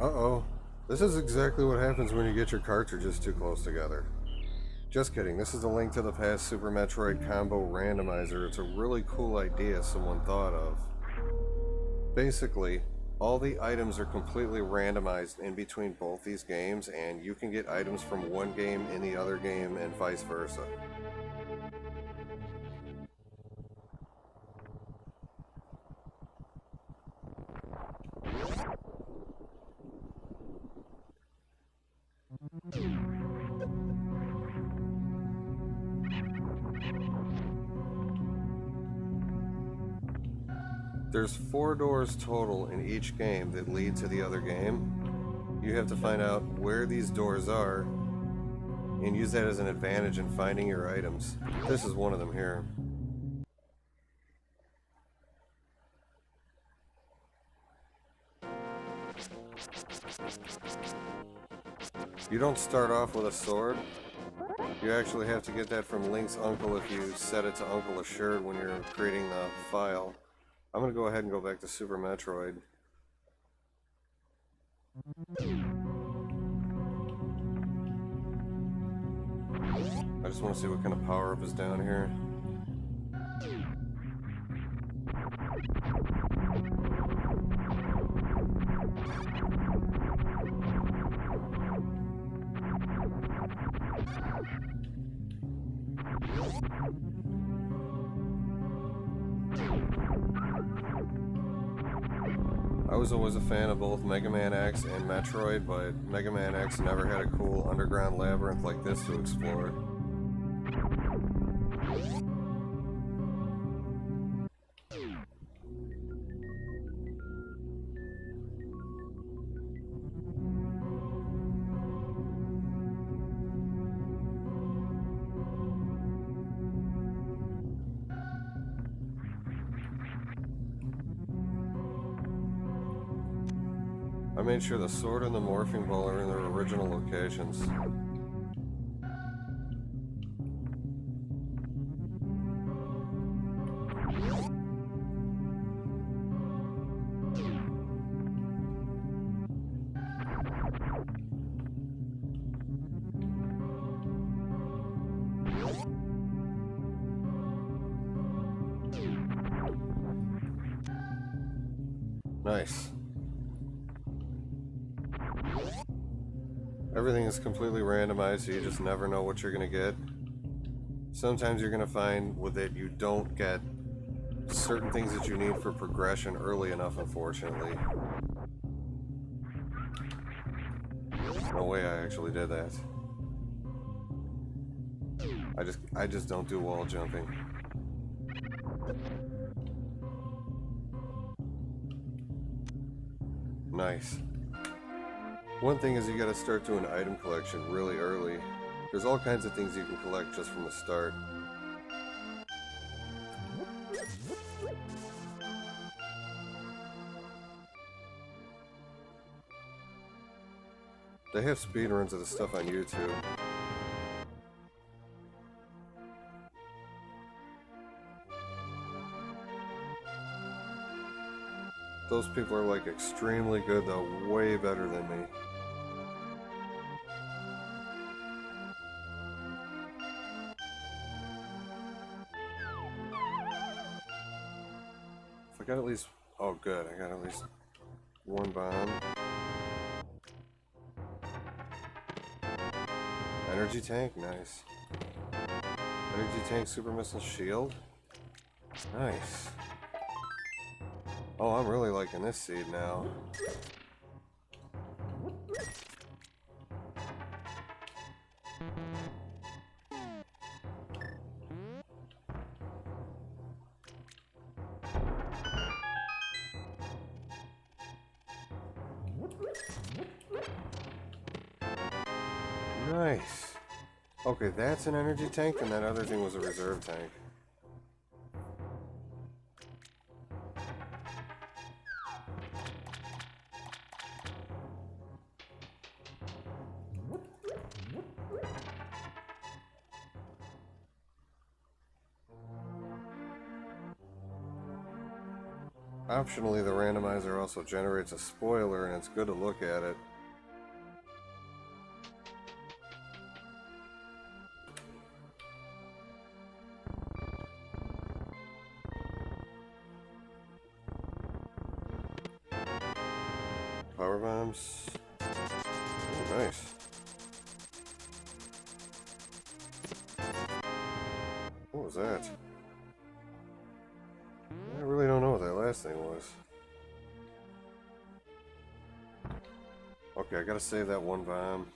Uh-oh. This is exactly what happens when you get your cartridges too close together. Just kidding, this is a link to the past Super Metroid Combo Randomizer. It's a really cool idea someone thought of. Basically, all the items are completely randomized in between both these games, and you can get items from one game in the other game and vice versa. There's 4 doors total in each game that lead to the other game. You have to find out where these doors are and use that as an advantage in finding your items. This is one of them here. You don't start off with a sword. You actually have to get that from Link's uncle if you set it to Uncle Assured when you're creating the file. I'm going to go ahead and go back to Super Metroid. I just want to see what kind of power-up is down here. I was always a fan of both Mega Man X and Metroid, but Mega Man X never had a cool underground labyrinth like this to explore. I made sure the sword and the morphing ball are in their original locations. Nice. Everything is completely randomized, so you just never know what you're going to get. Sometimes you're going to find with it you don't get certain things that you need for progression early enough, unfortunately. No way I actually did that. I just don't do wall jumping. Nice. One thing is you gotta start doing item collection really early. There's all kinds of things you can collect just from the start. They have speedruns of the stuff on YouTube. Those people are like extremely good though, way better than me. If I got at least, oh good, I got at least one bomb. Energy tank, nice. Energy tank, super missile shield. Nice. Oh, I'm really liking this seed now. Nice. Okay, that's an energy tank, and that other thing was a reserve tank. Optionally, the randomizer also generates a spoiler, and it's good to look at it. Power bombs. Oh, nice. What was that? I really don't know what that last thing was. Okay, I gotta save that one bomb.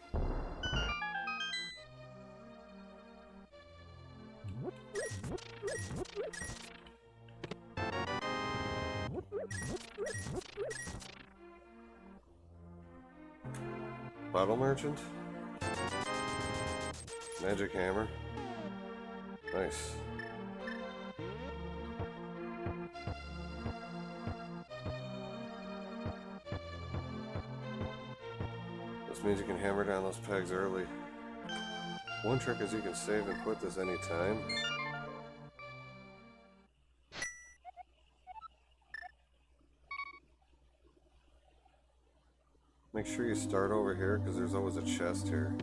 Bottle merchant? Magic hammer. Nice. This means you can hammer down those pegs early. One trick is you can save and quit this anytime. Make sure you start over here because there's always a chest here.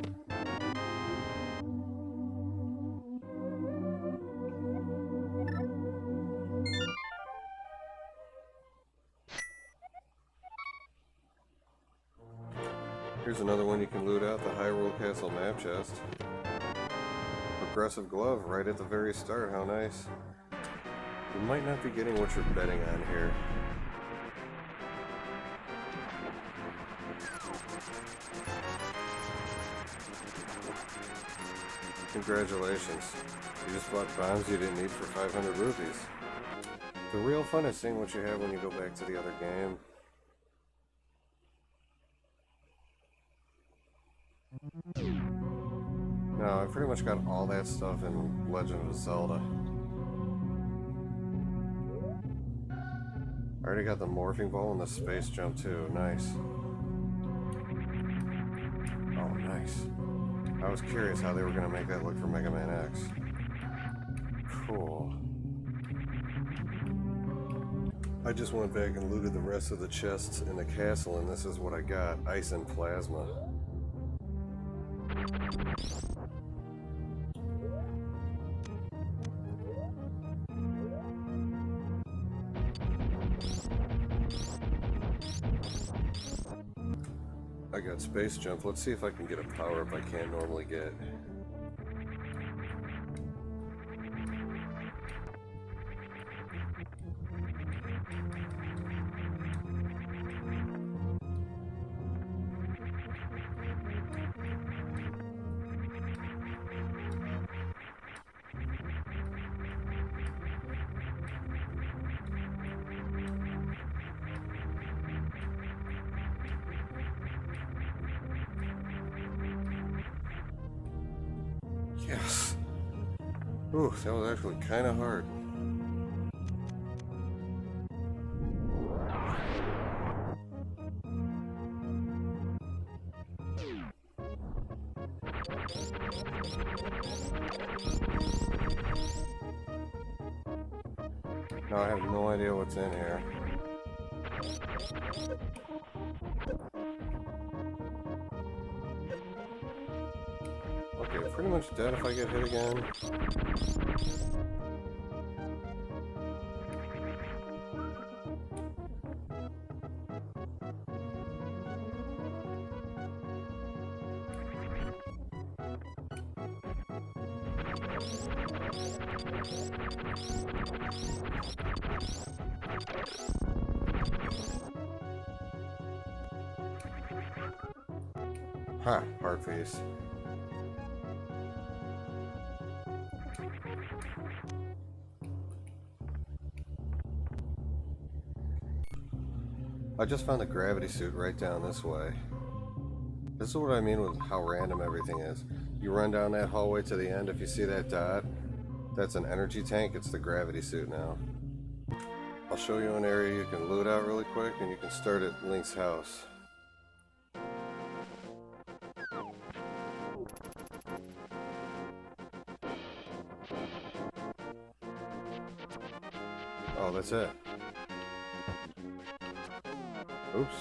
Here's another one you can loot out, the Hyrule Castle map chest. Progressive glove right at the very start, how nice. You might not be getting what you're betting on here. Congratulations. You just bought bombs you didn't need for 500 rupees. The real fun is seeing what you have when you go back to the other game. No, I pretty much got all that stuff in Legend of Zelda. I already got the morphing ball and the space jump too. Nice. Oh, nice. I was curious how they were going to make that look for Mega Man X. Cool. I just went back and looted the rest of the chests in the castle, and this is what I got. Ice and plasma. I got space jump. Let's see if I can get a power up I can't normally get. Yes. Ooh, that was actually kind of hard. Now I have no idea what's in here. Okay, pretty much dead if I get hit again. Ha, hard face. I just found the gravity suit right down this way. This is what I mean with how random everything is. You run down that hallway to the end, if you see that dot, that's an energy tank, it's the gravity suit now. I'll show you an area you can loot out really quick, and you can start at Link's house. Oh, that's it. Oops.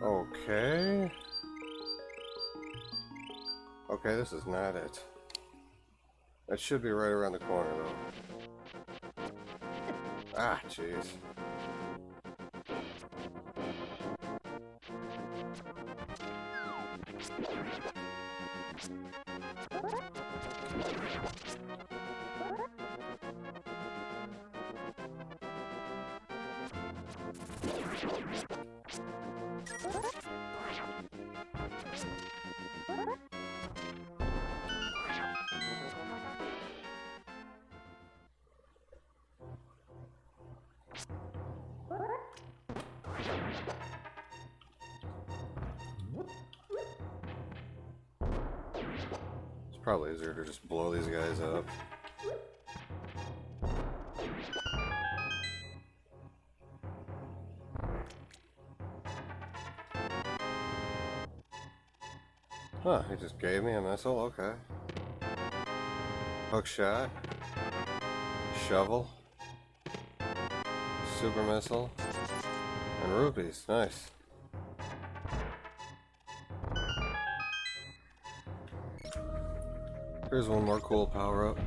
Okay. Okay, this is not it. That should be right around the corner, though. Ah, jeez. It's probably easier to just blow these guys up. Huh, he just gave me a missile? Okay. Hook shot. Shovel. Super missile. And rupees. Nice. Here's one more cool power-up.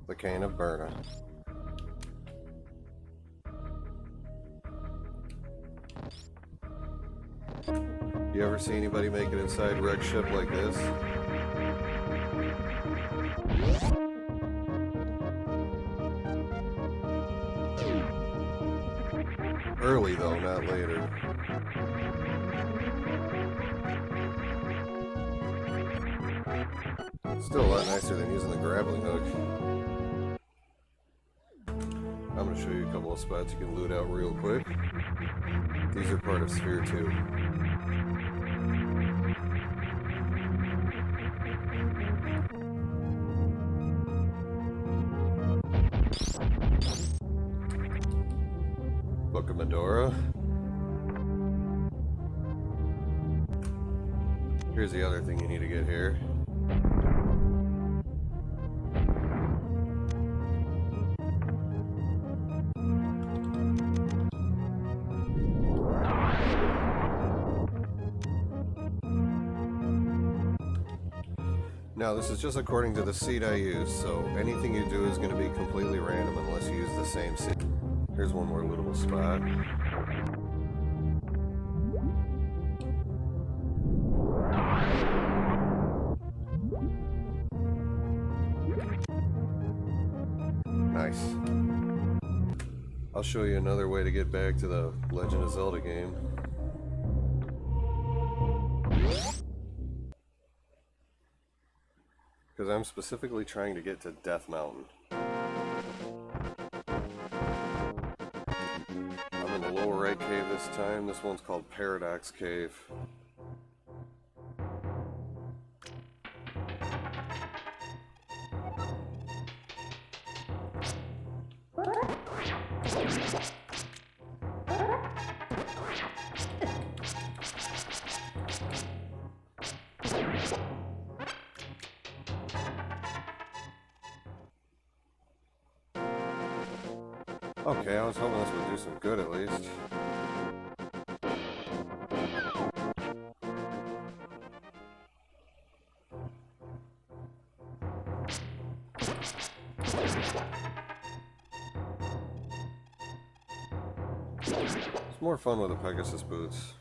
The Cane of Burna. You ever see anybody make it inside wreck ship like this? Early though, not later. Still a lot nicer than using the grappling hook. I'm going to show you a couple of spots you can loot out real quick. These are part of Sphere 2. Book of Medora. Here's the other thing you need to get here. Now this is just according to the seed I use, so anything you do is going to be completely random unless you use the same seed. Here's one more lootable spot. Nice. I'll show you another way to get back to the Legend of Zelda game. Because I'm specifically trying to get to Death Mountain. I'm in the lower right cave this time. This one's called Paradox Cave. Okay, I was hoping this would do some good at least. It's more fun with the Pegasus boots.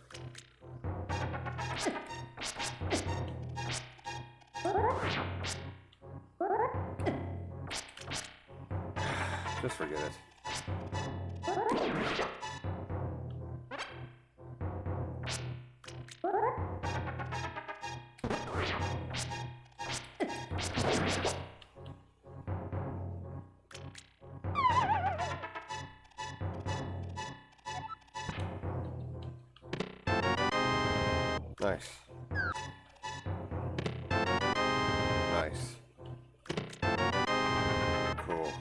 Just forget it. Nice. Nice. Cool.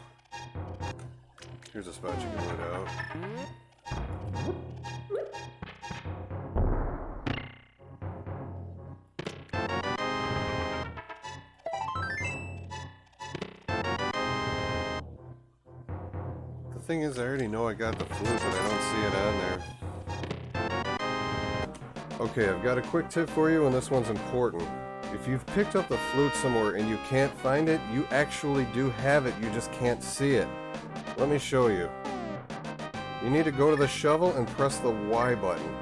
Here's a spot you can loot out. The thing is, I already know I got the flute, but I don't see it on there. Okay, I've got a quick tip for you, and this one's important. If you've picked up the flute somewhere and you can't find it, you actually do have it, you just can't see it. Let me show you. You need to go to the shovel and press the Y button.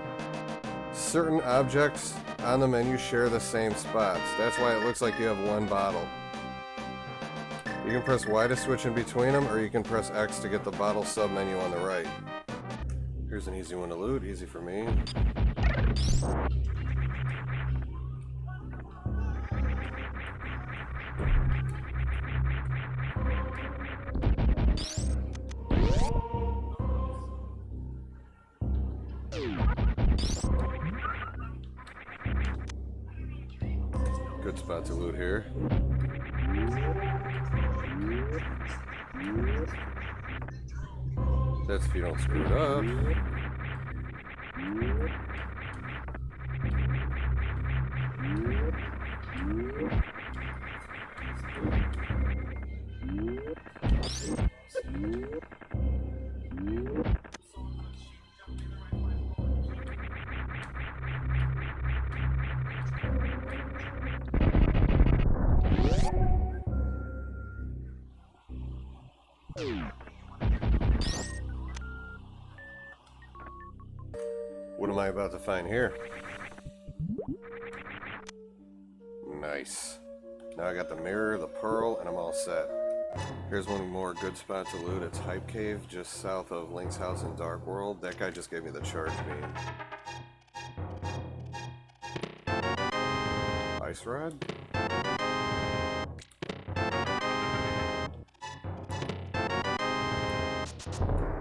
Certain objects on the menu share the same spots. That's why it looks like you have one bottle. You can press Y to switch in between them, or you can press X to get the bottle sub-menu on the right. Here's an easy one to loot, easy for me. Good spot to loot here. That's if you don't screw it up. What am I about to find here? Nice. Now I got the mirror, the pearl, and I'm all set. Here's one more good spot to loot. It's Hype Cave, just south of Link's house in Dark World. That guy just gave me the charge beam. Ice rod?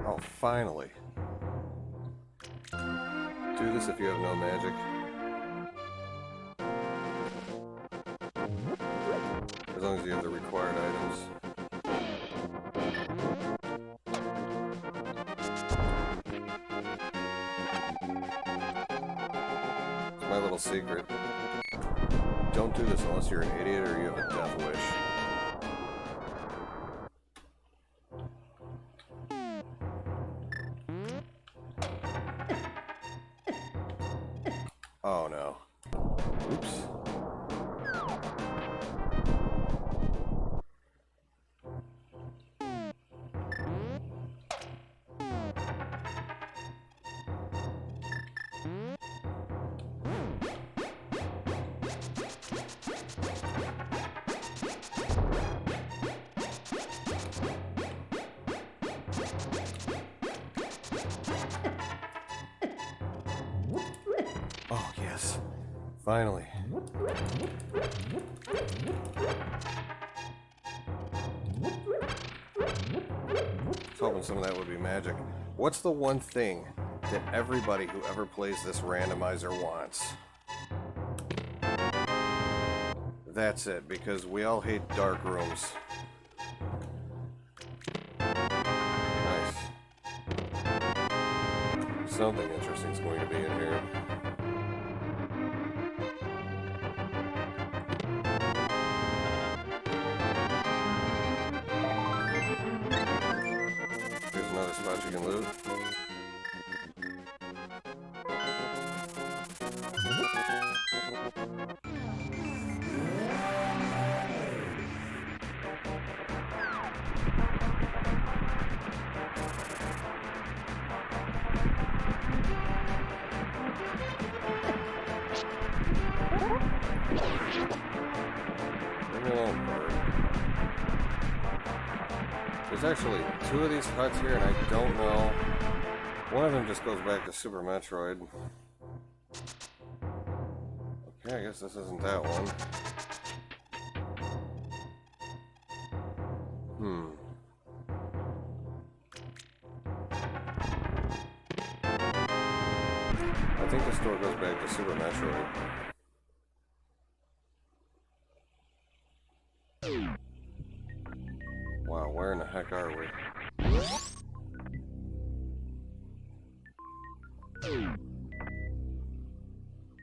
Oh, finally. Do this if you have no magic. As long as you have the required items. It's my little secret. Don't do this unless you're an idiot or you have a death wish. Oh no. Oops. Oh, yes. Finally. I was hoping some of that would be magic. What's the one thing that everybody who ever plays this randomizer wants? That's it, because we all hate dark rooms. Nice. Something interesting's going to be in here. Here's another spot you can loot. Leave me alone, bird. There's actually two of these huts here, and I don't know. One of them just goes back to Super Metroid. Okay, I guess this isn't that one. I think the store goes back to Super Metroid. Wow, where in the heck are we?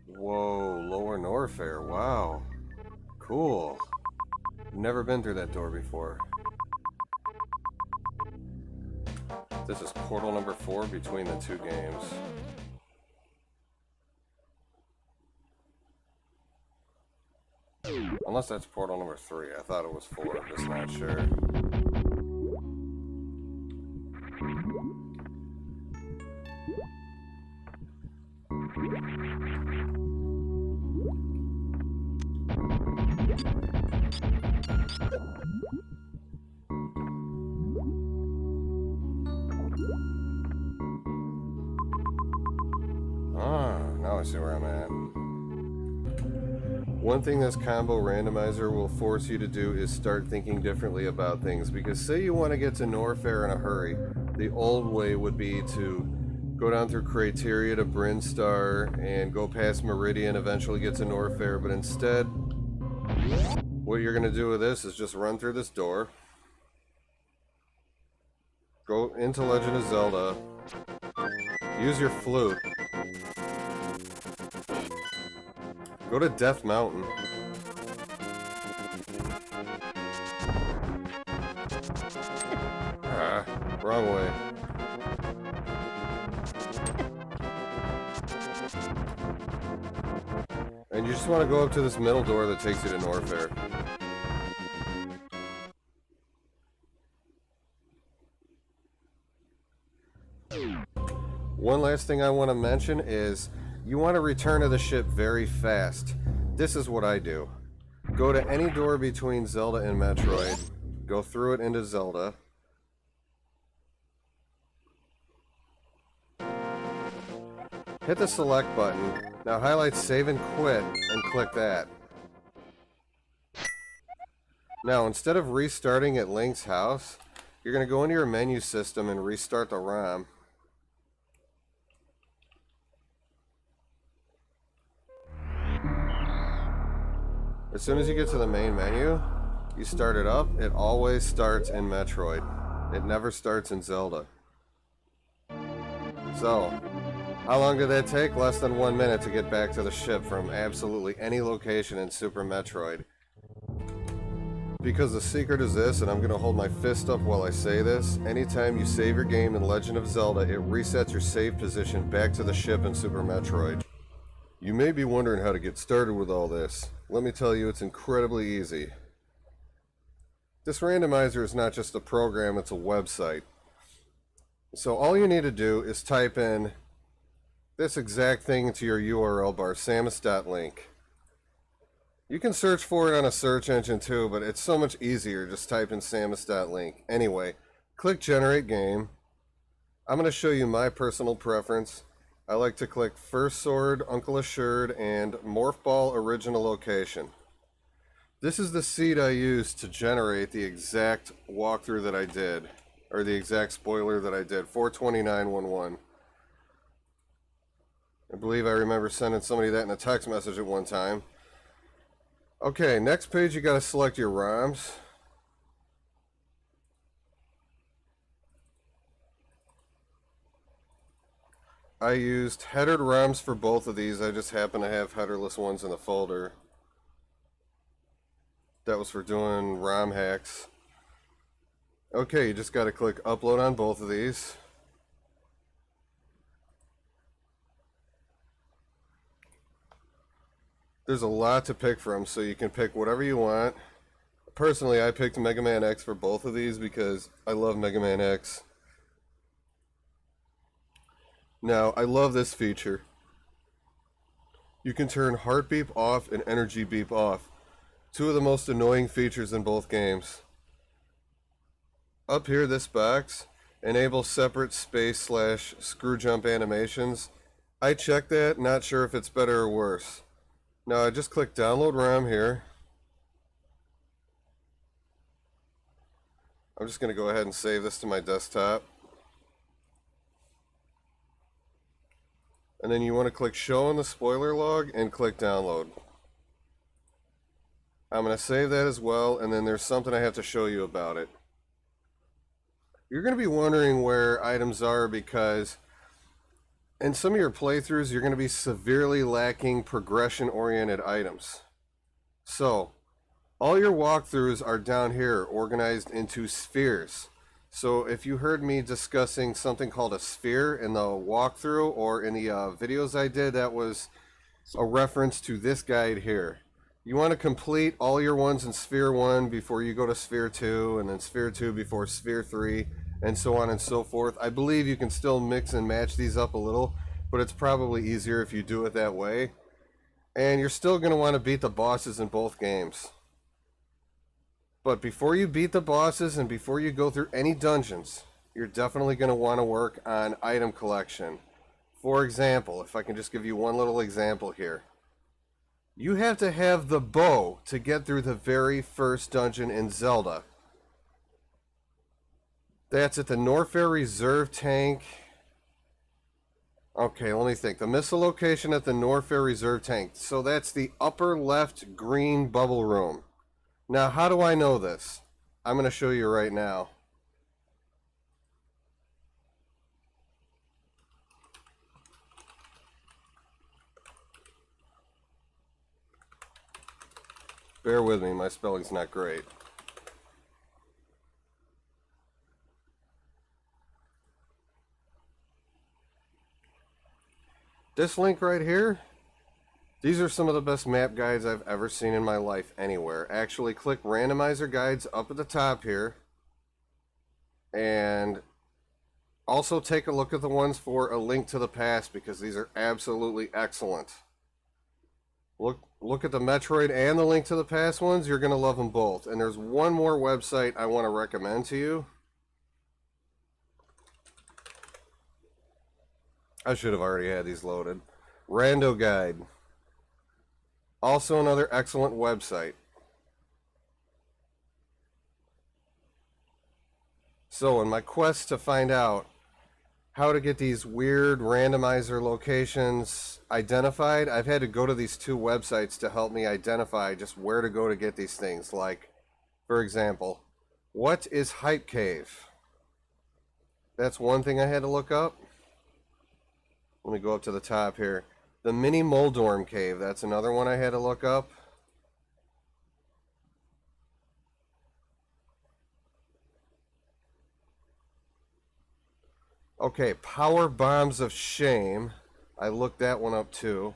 Whoa, Lower Norfair, wow. Cool. Never been through that door before. This is portal number 4 between the two games. Unless that's portal number 3. I thought it was 4, I'm just not sure. Ah, now I see where I'm at. One thing this combo randomizer will force you to do is start thinking differently about things, because say you want to get to Norfair in a hurry, the old way would be to go down through Criteria to Brinstar and go past Meridian, eventually get to Norfair, but instead what you're going to do with this is just run through this door, go into Legend of Zelda, use your flute, go to Death Mountain. Ah, wrong way. And you just want to go up to this middle door that takes you to Norfair. One last thing I want to mention is you want to return to the ship very fast. This is what I do. Go to any door between Zelda and Metroid, go through it into Zelda. Hit the select button. Now highlight save and quit and click that. Now instead of restarting at Link's house, you're going to go into your menu system and restart the ROM. As soon as you get to the main menu, you start it up, it always starts in Metroid. It never starts in Zelda. So, how long did that take? Less than 1 minute to get back to the ship from absolutely any location in Super Metroid. Because the secret is this, and I'm going to hold my fist up while I say this, anytime you save your game in Legend of Zelda, it resets your save position back to the ship in Super Metroid. You may be wondering how to get started with all this. Let me tell you, it's incredibly easy. This randomizer is not just a program, it's a website. So all you need to do is type in this exact thing into your URL bar, samus.link. You can search for it on a search engine too, but it's so much easier. Just type in samus.link. Anyway, click Generate Game. I'm going to show you my personal preference. I like to click First Sword, Uncle Assured, and Morph Ball Original Location. This is the seed I used to generate the exact walkthrough that I did, or the exact spoiler that I did, 42911. I believe I remember sending somebody that in a text message at one time. Okay, next page you got to select your ROMs. I used headered ROMs for both of these. I just happen to have headerless ones in the folder. That was for doing ROM hacks. Okay, you just got to click upload on both of these. There's a lot to pick from, so you can pick whatever you want. Personally, I picked Mega Man X for both of these because I love Mega Man X. Now, I love this feature. You can turn heart beep off and energy beep off. Two of the most annoying features in both games. Up here, this box, enable separate space/screw jump animations. I checked that, not sure if it's better or worse. Now I just click download ROM here. I'm just going to go ahead and save this to my desktop. And then you want to click show on the spoiler log and click download. I'm going to save that as well, and then there's something I have to show you about it. You're going to be wondering where items are because in some of your playthroughs, you're going to be severely lacking progression-oriented items. So, all your walkthroughs are down here, organized into spheres. So if you heard me discussing something called a sphere in the walkthrough or in the videos I did, that was a reference to this guide here. You want to complete all your ones in Sphere 1 before you go to Sphere 2, and then Sphere 2 before Sphere 3, and so on and so forth. I believe you can still mix and match these up a little, but it's probably easier if you do it that way. And you're still going to want to beat the bosses in both games. But before you beat the bosses and before you go through any dungeons, you're definitely going to want to work on item collection. For example, if I can just give you one little example here. You have to have the bow to get through the very first dungeon in Zelda. That's at the Norfair Reserve Tank. Okay, let me think. The missile location at the Norfair Reserve Tank. So that's the upper left green bubble room. Now, how do I know this? I'm going to show you right now. Bear with me, my spelling's not great. This link right here, these are some of the best map guides I've ever seen in my life anywhere. Actually, click randomizer guides up at the top here. And also take a look at the ones for A Link to the Past, because these are absolutely excellent. Look at the Metroid and the Link to the Past ones. You're going to love them both. And there's one more website I want to recommend to you. I should have already had these loaded. Rando Guide. Also another excellent website. So in my quest to find out how to get these weird randomizer locations identified, I've had to go to these two websites to help me identify just where to go to get these things. Like, for example, what is Hype Cave? That's one thing I had to look up. Let me go up to the top here. The Mini Moldorm Cave, that's another one I had to look up. Okay, Power Bombs of Shame. I looked that one up too.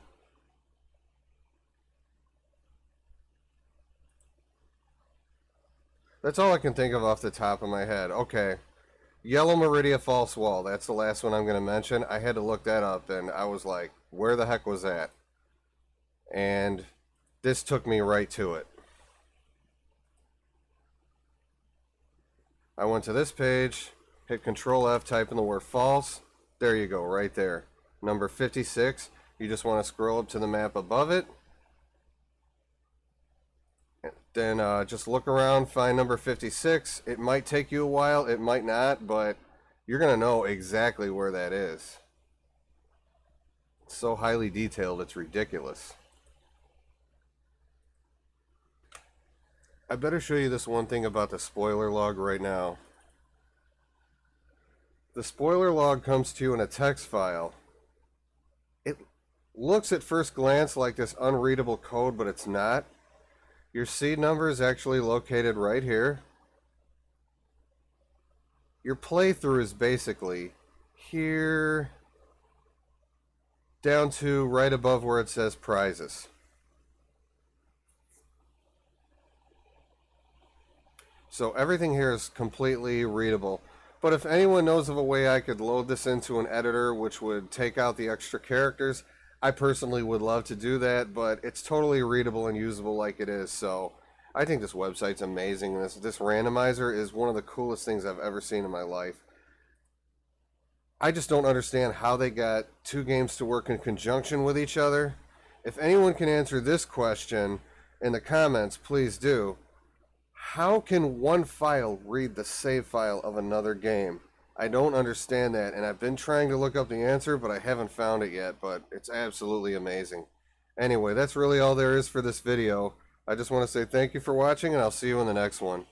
That's all I can think of off the top of my head. Okay. Yellow Meridia False Wall. That's the last one I'm going to mention. I had to look that up, and I was like, where the heck was that? And this took me right to it. I went to this page, hit Control F, type in the word false. There you go, right there. Number 56. You just want to scroll up to the map above it. Then just look around, find number 56. It might take you a while, it might not, but you're going to know exactly where that is. It's so highly detailed, it's ridiculous. I better show you this one thing about the spoiler log right now. The spoiler log comes to you in a text file. It looks at first glance like this unreadable code, but it's not. Your seed number is actually located right here. Your playthrough is basically here down to right above where it says prizes. So everything here is completely readable. But if anyone knows of a way I could load this into an editor which would take out the extra characters, I personally would love to do that, but it's totally readable and usable like it is. So I think this website's amazing. This randomizer is one of the coolest things I've ever seen in my life. I just don't understand how they got two games to work in conjunction with each other. If anyone can answer this question in the comments, please do. How can one file read the save file of another game? I don't understand that, and I've been trying to look up the answer, but I haven't found it yet, but it's absolutely amazing. Anyway, that's really all there is for this video. I just want to say thank you for watching, and I'll see you in the next one.